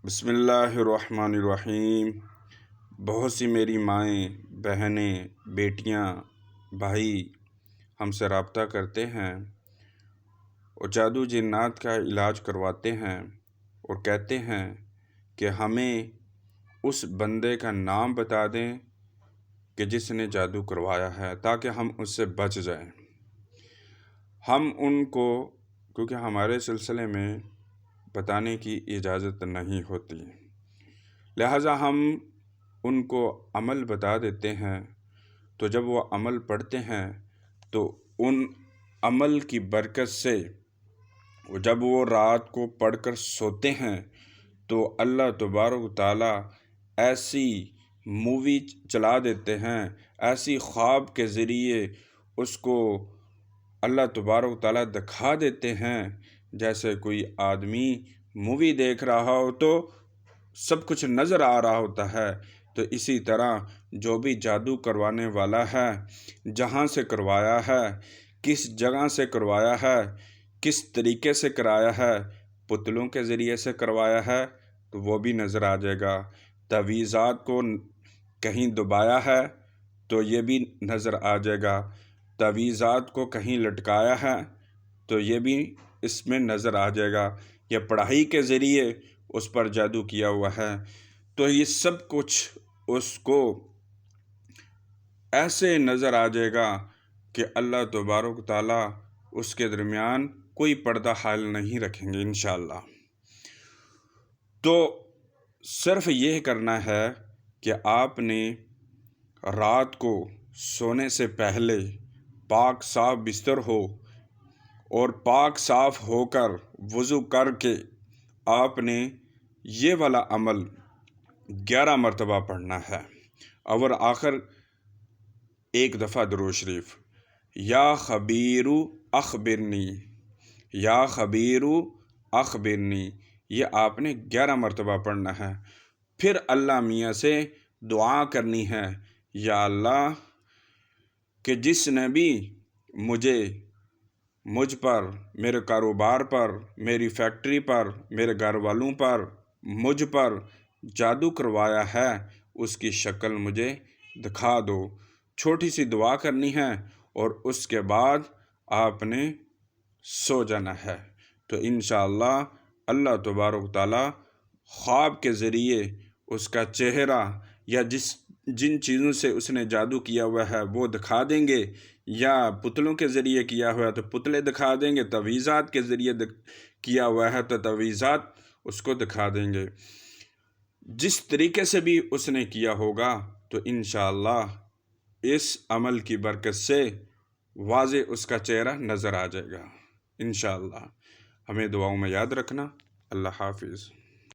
بسم اللہ الرحمن الرحیم۔ بہت سی میری مائیں، بہنیں، بیٹیاں، بھائی ہم سے رابطہ کرتے ہیں اور جادو جنات کا علاج کرواتے ہیں اور کہتے ہیں کہ ہمیں اس بندے کا نام بتا دیں کہ جس نے جادو کروایا ہے تاکہ ہم اس سے بچ جائیں۔ ہم ان کو کیونکہ ہمارے سلسلے میں بتانے کی اجازت نہیں ہوتی، لہٰذا ہم ان کو عمل بتا دیتے ہیں، تو جب وہ عمل پڑھتے ہیں تو ان عمل کی برکت سے جب وہ رات کو پڑھ کر سوتے ہیں تو اللہ تبارک و تعالیٰ ایسی مووی چلا دیتے ہیں، ایسی خواب کے ذریعے اس کو اللہ تبارک و تعالیٰ دکھا دیتے ہیں جیسے کوئی آدمی مووی دیکھ رہا ہو تو سب کچھ نظر آ رہا ہوتا ہے۔ تو اسی طرح جو بھی جادو کروانے والا ہے، جہاں سے کروایا ہے، کس جگہ سے کروایا ہے، کس طریقے سے کرایا ہے، پتلوں کے ذریعے سے کروایا ہے تو وہ بھی نظر آ جائے گا۔ تعویذات کو کہیں دبایا ہے تو یہ بھی نظر آ جائے گا۔ تعویذات کو کہیں لٹکایا ہے تو یہ بھی اس میں نظر آ جائے گا، یا پڑھائی کے ذریعے اس پر جادو کیا ہوا ہے تو یہ سب کچھ اس کو ایسے نظر آ جائے گا کہ اللہ تبارک و تعالیٰ اس کے درمیان کوئی پردہ حائل نہیں رکھیں گے انشاءاللہ۔ تو صرف یہ کرنا ہے کہ آپ نے رات کو سونے سے پہلے پاک صاف بستر ہو اور پاک صاف ہو کر وضو کر کے آپ نے یہ والا عمل 11 مرتبہ پڑھنا ہے، اور آخر ایک دفعہ درود شریف، یا خبیرو اخبرنی، یا خبیرو اخبرنی، یہ آپ نے 11 مرتبہ پڑھنا ہے۔ پھر اللہ میاں سے دعا کرنی ہے، یا اللہ کہ جس نے بھی مجھ پر، میرے کاروبار پر، میری فیکٹری پر، میرے گھر والوں پر، مجھ پر جادو کروایا ہے اس کی شکل مجھے دکھا دو۔ چھوٹی سی دعا کرنی ہے اور اس کے بعد آپ نے سو جانا ہے، تو انشاءاللہ اللہ تبارک و تعالیٰ خواب کے ذریعے اس کا چہرہ یا جن چیزوں سے اس نے جادو کیا ہوا ہے وہ دکھا دیں گے، یا پتلوں کے ذریعے کیا ہوا ہے تو پتلے دکھا دیں گے، تعویذات کے ذریعے کیا ہوا ہے تو تعویذات اس کو دکھا دیں گے۔ جس طریقے سے بھی اس نے کیا ہوگا تو انشاءاللہ اس عمل کی برکت سے واضح اس کا چہرہ نظر آ جائے گا انشاءاللہ۔ ہمیں دعاؤں میں یاد رکھنا۔ اللہ حافظ۔